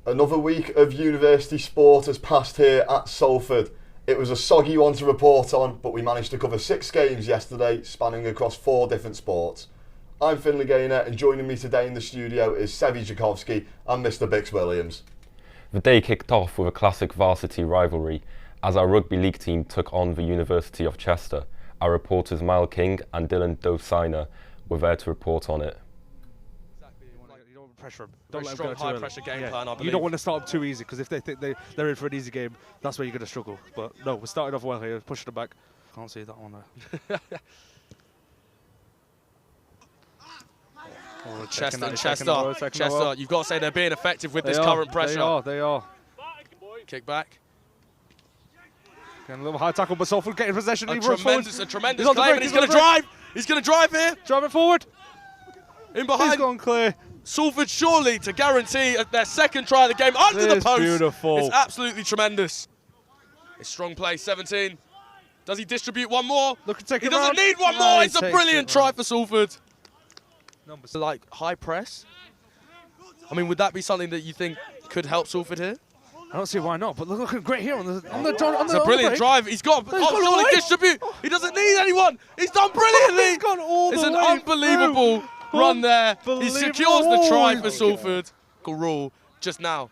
Another week of university sport has passed here at Salford. It was a soggy one to report on, but we managed to cover 6 games yesterday, spanning across 4 different sports. I'm Finley Gaynor, and joining me today in the studio is Sevi Jakovsky and Mr. Bix Williams. The day kicked off with a classic varsity rivalry as our rugby league team took on the University of Chester. Our reporters Mile King and Dylan Dovesiner were there to report on it. You don't pressure them. Don't Very let them go strong, too high-pressure early. game plan, I believe. You don't want to start them too easy, because if they think they're in for an easy game, that's where you're going to struggle. But no, we're starting off well here, pushing them back. Can't see that one there. Chester, you've got to say they're being effective with this current pressure. They are. Kick back. Getting a little high tackle, but Salford getting possession. A tremendous claim, and he's going to drive. He's going to drive here. Driving forward. In behind. He's gone clear. Salford surely to guarantee their second try of the game under the post. Beautiful. It's absolutely tremendous. It's strong play, 17. Does he distribute one more? Look at taking He doesn't need one more. It's a brilliant try for Salford. Like high press. I mean, would that be something that you think could help Salford here? I don't see why not, but look great here on the It's a brilliant drive. He's got surely distribute. He doesn't need anyone. He's done brilliantly. He's gone all the way. It's an unbelievable run there. He secures the try for Salford. Rule just now.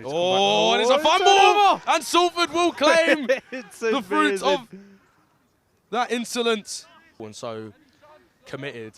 Oh, and it's a fumble! And Salford will claim the fruits of that insolence. And so committed.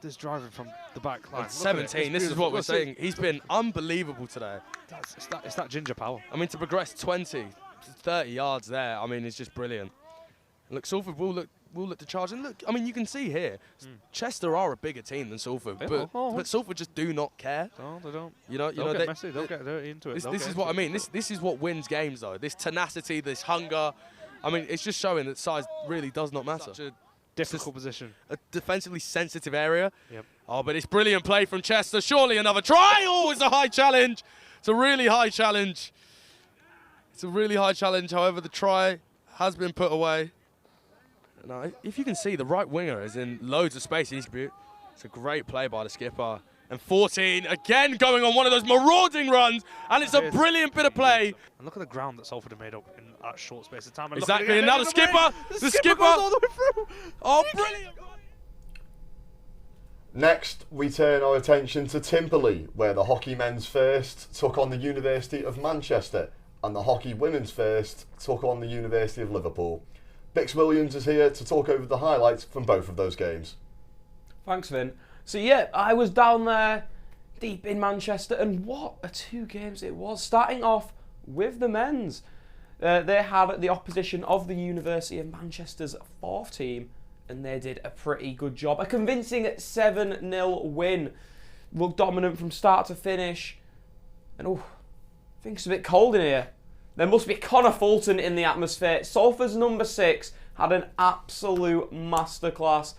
This driving from the back line. 17, this is what we're saying. He's been unbelievable today. It's that ginger power. I mean, to progress 20, 30 yards there, I mean, it's just brilliant. Look, Salford will look to charge. And look, I mean, you can see here, Chester are a bigger team than Salford, but Salford just do not care. No, they don't. They'll get messy. They'll get dirty into it. This is what I mean. This is what wins games, though. This tenacity, this hunger. I mean, it's just showing that size really does not matter. Such a difficult position. A defensively sensitive area. Yep. Oh, but it's brilliant play from Chester. Surely another try. Oh, it's a high challenge. It's a really high challenge. It's a really high challenge. However, the try has been put away. Now, if you can see, the right winger is in loads of space. It's a great play by the skipper. And 14, again going on one of those marauding runs. And it's a brilliant bit of play. And look at the ground that Salford have made up in that short space of time. And exactly, and now the skipper. The skipper goes all the way through. Oh, brilliant. Next, we turn our attention to Timperley, where the hockey men's first took on the University of Manchester and the hockey women's first took on the University of Liverpool. Bix Williams is here to talk over the highlights from both of those games. Thanks, Vin. So yeah, I was down there deep in Manchester, and what a 2 games it was. Starting off with the men's. They had the opposition of the University of Manchester's 4th team, and they did a pretty good job. A convincing 7-0 win. Looked dominant from start to finish. And I think it's a bit cold in here. There must be Connor Fulton in the atmosphere. Salford's number 6 had an absolute masterclass,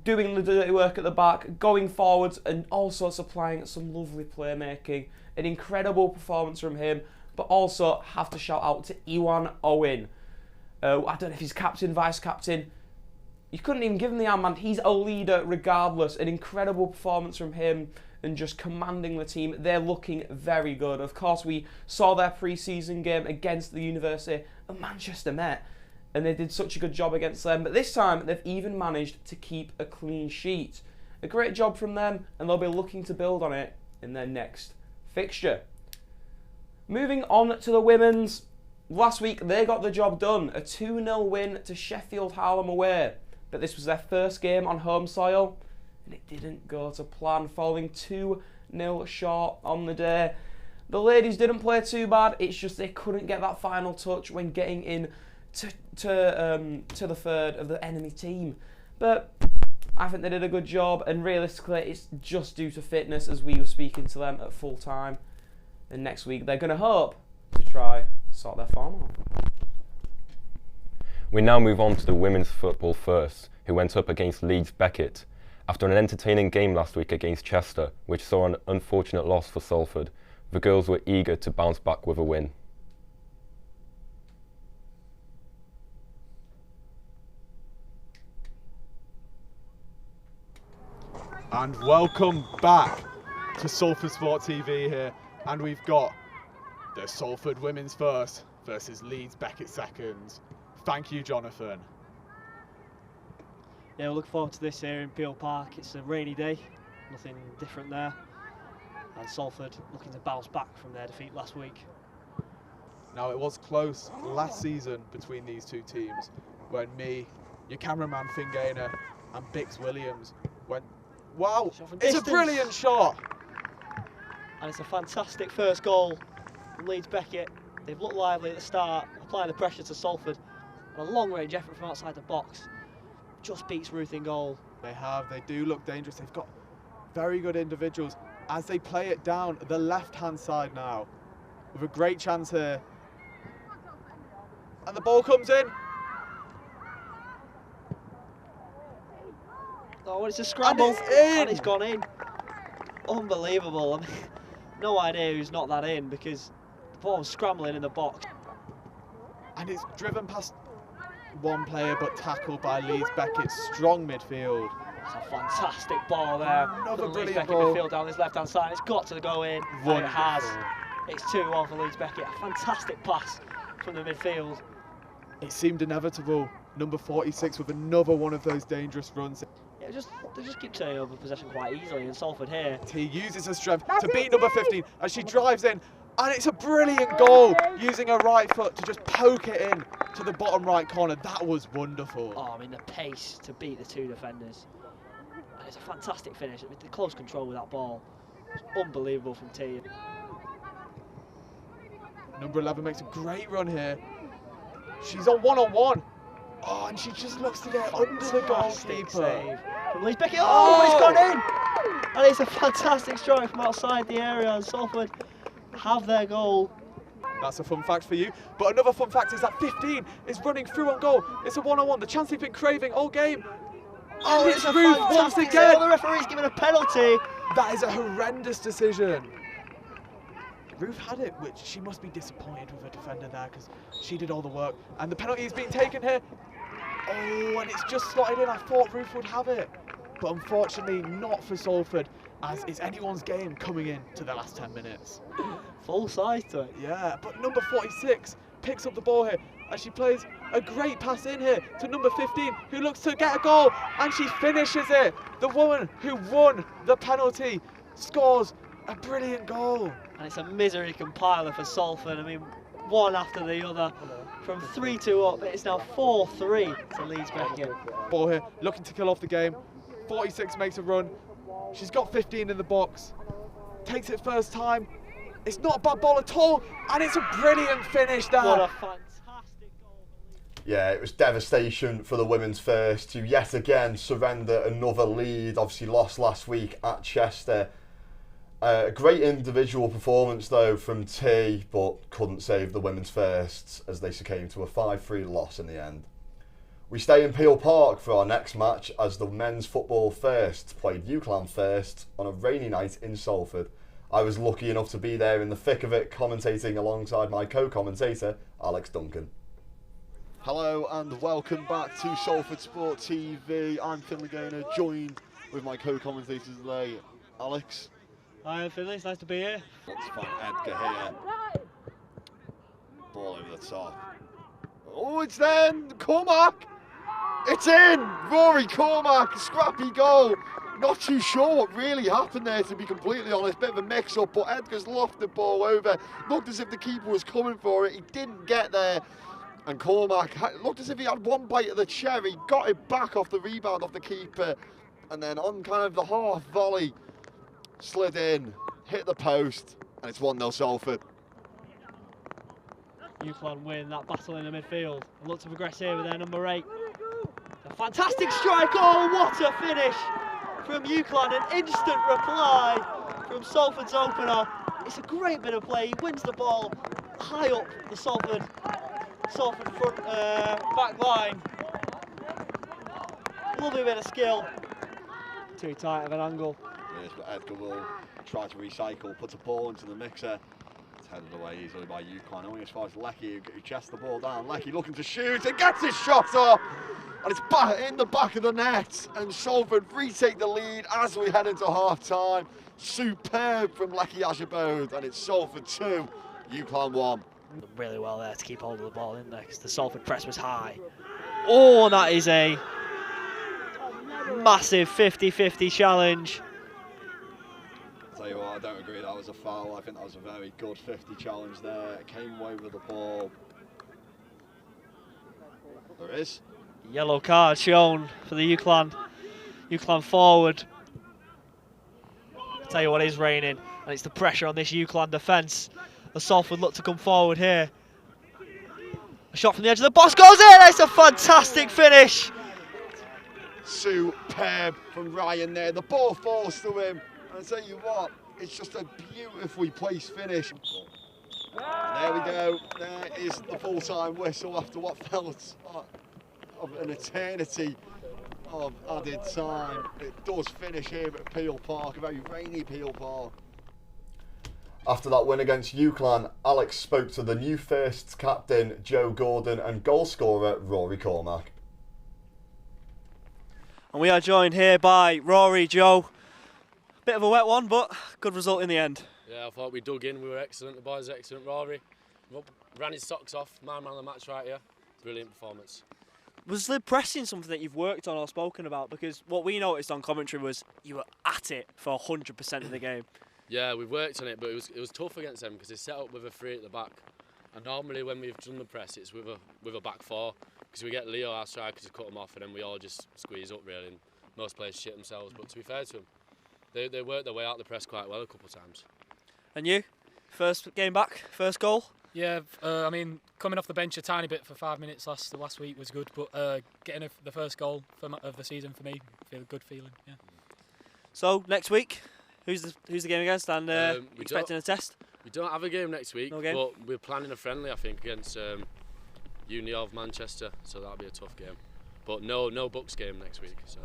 doing the dirty work at the back, going forwards, and also supplying some lovely playmaking. An incredible performance from him, but also have to shout out to Iwan Owen. I don't know if he's captain, vice-captain. You couldn't even give him the armband. He's a leader regardless. An incredible performance from him and just commanding the team. They're looking very good. Of course, we saw their pre-season game against the University of Manchester Met, and they did such a good job against them. But this time, they've even managed to keep a clean sheet. A great job from them, and they'll be looking to build on it in their next fixture. Moving on to the women's. Last week, they got the job done. A 2-0 win to Sheffield Hallam away. But this was their first game on home soil, and it didn't go to plan, falling 2-0 short on the day. The ladies didn't play too bad. It's just they couldn't get that final touch when getting in to the third of the enemy team. But I think they did a good job, and realistically, it's just due to fitness, as we were speaking to them at full time. And next week, they're going to hope to try sort their form out. We now move on to the women's football first, who went up against Leeds Beckett. After an entertaining game last week against Chester, which saw an unfortunate loss for Salford, the girls were eager to bounce back with a win. And welcome back to Salford Sport TV here, and we've got the Salford women's first versus Leeds Beckett seconds. Thank you, Jonathan. Yeah, we're looking forward to this here in Peel Park. It's a rainy day, nothing different there. And Salford looking to bounce back from their defeat last week. Now, it was close last season between these two teams when me, your cameraman Finn Gaynor, and Bix Williams went, wow, it's a brilliant shot. And it's a fantastic first goal from Leeds Beckett. They've looked lively at the start, applying the pressure to Salford. And a long-range effort from outside the box. Just beats Ruth in goal. They do look dangerous. They've got very good individuals as they play it down the left-hand side now. With a great chance here. And the ball comes in. Oh, it's a scramble. And it's in. And it's gone in. Unbelievable. I mean, no idea who's not that in because the ball was scrambling in the box. And it's driven past one player but tackled by Leeds Beckett's strong midfield. It's a fantastic ball there. Another Leeds brilliant Beckett ball. midfield down this left-hand side. It's got to go in. And it has. It's 2-1 for Leeds Beckett. A fantastic pass from the midfield. It seemed inevitable. Number 46 with another one of those dangerous runs. Yeah, they just keep turning over possession quite easily. And Salford here. He uses her strength to beat number 15 as she drives in. And it's a brilliant goal, using her right foot to just poke it in to the bottom right corner. That was wonderful. Oh, I mean, the pace to beat the two defenders. And it's a fantastic finish. I mean, the close control with that ball. It's unbelievable from T. Number 11 makes a great run here. She's on one-on-one. Oh, and she just looks to get under the goalkeeper. Save from Leeds Beckett. Oh, it's gone in! And it's a fantastic strike from outside the area. And Salford have their goal. That's a fun fact for you. But another fun fact is that 15 is running through on goal. It's a one-on-one. The chance they've been craving all game. Oh, it's Ruth once again. The referee's given a penalty. That is a horrendous decision. Ruth had it, which she must be disappointed with her defender there because she did all the work. And the penalty is being taken here. Oh, and it's just slotted in. I thought Ruth would have it. But unfortunately, not for Salford, as it's anyone's game coming in to the last 10 minutes. Full size to it. Yeah, but number 46 picks up the ball here and she plays a great pass in here to number 15 who looks to get a goal and she finishes it. The woman who won the penalty scores a brilliant goal. And it's a misery compiler for Salford. I mean, one after the other. From 3-2 up, it's now 4-3 to Leeds Beckett. Ball here, looking to kill off the game. 46 makes a run. She's got 15 in the box. Takes it first time. It's not a bad ball at all, and it's a brilliant finish there. What a fantastic goal. Yeah, it was devastation for the women's first to yet again surrender another lead. Obviously lost last week at Chester. A great individual performance though from T, but couldn't save the women's first as they succumbed to a 5-3 loss in the end. We stay in Peel Park for our next match as the men's football first played UCLan first on a rainy night in Salford. I was lucky enough to be there in the thick of it, commentating alongside my co-commentator, Alex Duncan. Hello and welcome back to Salford Sport TV. I'm Finley Gaynor, joined with my co-commentator today, Alex. Hi, I'm Finley, it's nice to be here. Let's find Edgar here. Ball over the top. Oh, it's then Cormac! It's in! Rory Cormac, scrappy goal. Not too sure what really happened there, to be completely honest. Bit of a mix-up, but Edgar's lofted the ball over. Looked as if the keeper was coming for it. He didn't get there. And Cormac looked as if he had one bite of the cherry. Got it back off the rebound of the keeper. And then on kind of the half volley, slid in, hit the post, and it's 1-0 Salford. UCLan win that battle in the midfield. And look to progress here with their number 8. A fantastic strike. Oh, what a finish from UCLan. An instant reply from Salford's opener. It's a great bit of play. He wins the ball high up the Salford front back line. Lovely bit of skill. Too tight of an angle. Yes, but Edgar will try to recycle, puts a ball into the mixer headed away easily by UConn. Only as far as Lecky, who chests the ball down. Lecky looking to shoot and gets his shot off. And it's back in the back of the net. And Salford retake the lead as we head into half-time. Superb from Lecky Ajabode. And it's Salford 2, UConn 1. Really well there to keep hold of the ball in there because the Salford press was high. Oh, that is a massive 50-50 challenge. Tell you what, I don't agree that was a foul. I think that was a very good 50 challenge there. It came away with the ball. There is. Yellow card shown for the UConn forward. Tell you what is raining, and it's the pressure on this UConn defence. The Salford look to come forward here. A shot from the edge of the box goes in. It's a fantastic finish. Superb from Ryan there. The ball falls to him. And I tell you what, it's just a beautifully placed finish. There we go. There is the full-time whistle after what felt of an eternity of added time. It does finish here at Peel Park, a very rainy Peel Park. After that win against UConn, Alex spoke to the new first captain Joe Gordon and goal scorer Rory Cormack. And we are joined here by Rory, Joe. Bit of a wet one, but good result in the end. Yeah, I thought we dug in, we were excellent, the boys were excellent. Rory ran his socks off, man of the match right here. Brilliant performance. Was the pressing something that you've worked on or spoken about? Because what we noticed on commentary was you were at it for 100% of the game. Yeah, we've worked on it, but it was tough against them because they set up with a 3 at the back. And normally when we've done the press, it's with a back 4 because we get Leo, our striker, to cut them off, and then we all just squeeze up really. And most players shit themselves, but to be fair to them, they worked their way out the press quite well a couple of times. And you, first game back, first goal? Yeah, I mean, coming off the bench a tiny bit for 5 minutes last week was good, but getting the first goal of the season for me, feel a good feeling. Yeah. So next week, who's the game against? And expecting a test? We don't have a game next week, no game? But we're planning a friendly, I think, against Uni of Manchester, so that'll be a tough game. But no Bucks game next week. So.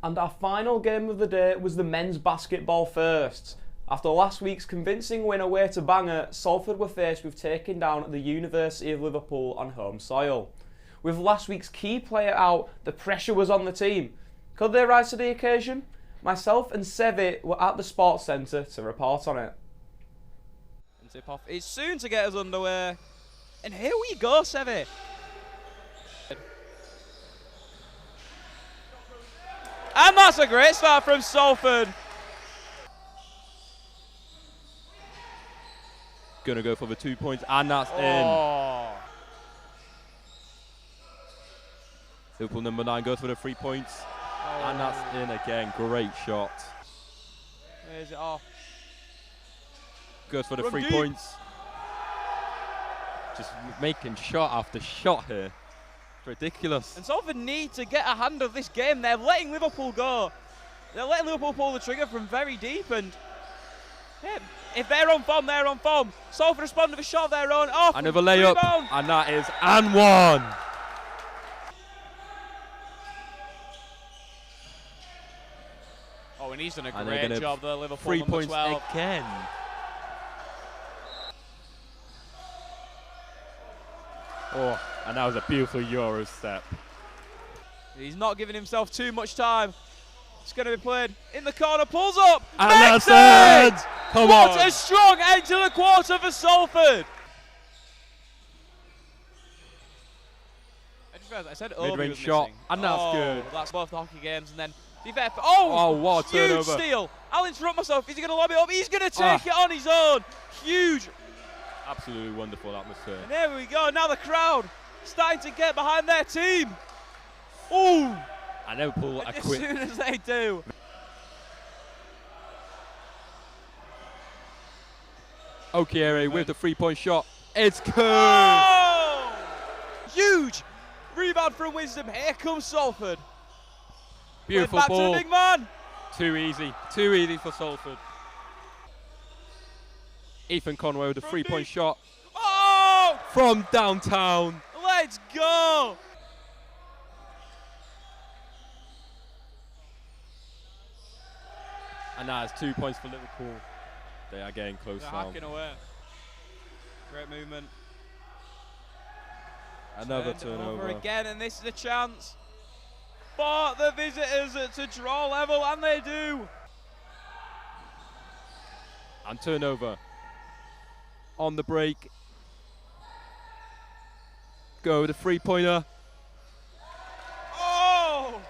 And our final game of the day was the men's basketball firsts. After last week's convincing win away to Bangor, Salford were faced with taking down the University of Liverpool on home soil. With last week's key player out, the pressure was on the team. Could they rise to the occasion? Myself and Sevi were at the Sports Centre to report on it. And tip-off is soon to get us underway. And here we go, Sevi. And that's a great start from Salford. Going to go for the 2 points, and that's in. Liverpool number 9 goes for the 3 points, and that's in again. Great shot. Where's it off? Goes for the 3 points. Just making shot after shot here. Ridiculous. And Salford need to get a hand of this game. They're letting Liverpool go. They're letting Liverpool pull the trigger from very deep, and yeah, if they're on form, they're on form. Salford respond with a shot of their own. Off. Another layup, rebound. and that is and one. Oh, and he's done a great job there, Liverpool. 3 number points 12. again. Oh, and that was a beautiful Euro step. He's not giving himself too much time. It's going to be played in the corner, pulls up, and makes that's it! Come what on. a strong end to the quarter for Salford. I said mid-range shot, and that's good. That's both the hockey games, and then what a huge turnover. steal. I'll interrupt myself. Is he going to lob it up? He's going to take it on his own. Huge. Absolutely wonderful atmosphere. And there we go. Now the crowd starting to get behind their team. Ooh. And Liverpool are as quick. soon as they do. Okiere with the 3 point shot. It's good. Oh! Huge rebound from Wisdom. Here comes Salford. Beautiful back ball. to the big man. Too easy for Salford. Ethan Conway with the 3 point shot. Oh! From downtown. Let's go. And that is 2 points for Liverpool. They are getting close They're now. hacking away. Great movement. Another Turned turnover. again, and this is a chance for the visitors to draw level, and they do. And turnover. On the break. Go with a 3-pointer. Oh!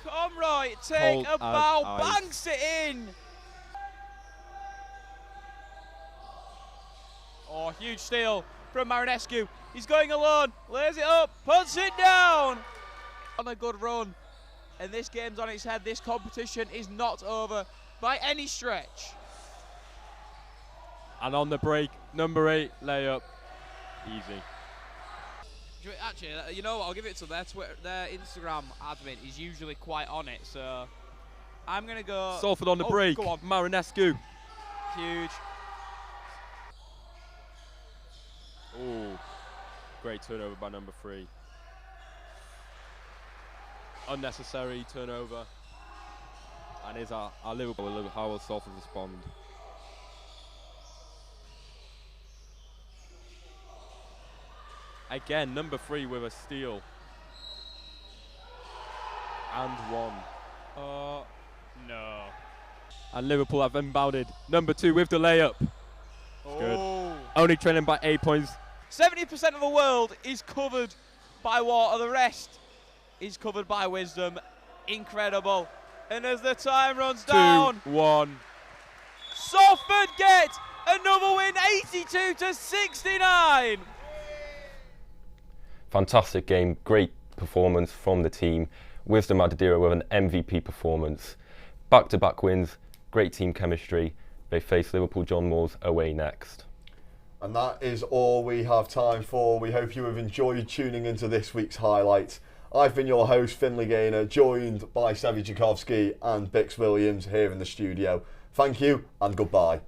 Comroy, take Cold a bow, as ice. banks it in. Oh, huge steal from Marinescu. He's going alone, lays it up, puts it down. On a good run. And this game's on its head. This competition is not over by any stretch. And on the break, number 8 layup. Easy. Actually, you know what? I'll give it to their Twitter, their Instagram admin is usually quite on it. So I'm gonna go. Salford on the break. Go on. Marinescu. Huge. Oh, great turnover by number 3. Unnecessary turnover. And is our Liverpool. How will Salford respond? Again, number 3 with a steal. And 1. No. And Liverpool have inbounded. Number 2 with the layup. Good. Only trailing by 8 points. 70% of the world is covered by water. The rest is covered by wisdom. Incredible. And as the time runs down, 2-1. Salford get another win, 82-69. Fantastic game, great performance from the team. Wisdom Adedira with an MVP performance. Back-to-back wins, great team chemistry. They face Liverpool John Moores away next. And that is all we have time for. We hope you have enjoyed tuning into this week's highlights. I've been your host, Finley Gaynor, joined by Sevi Tchaikovsky and Bix Williams here in the studio. Thank you and goodbye.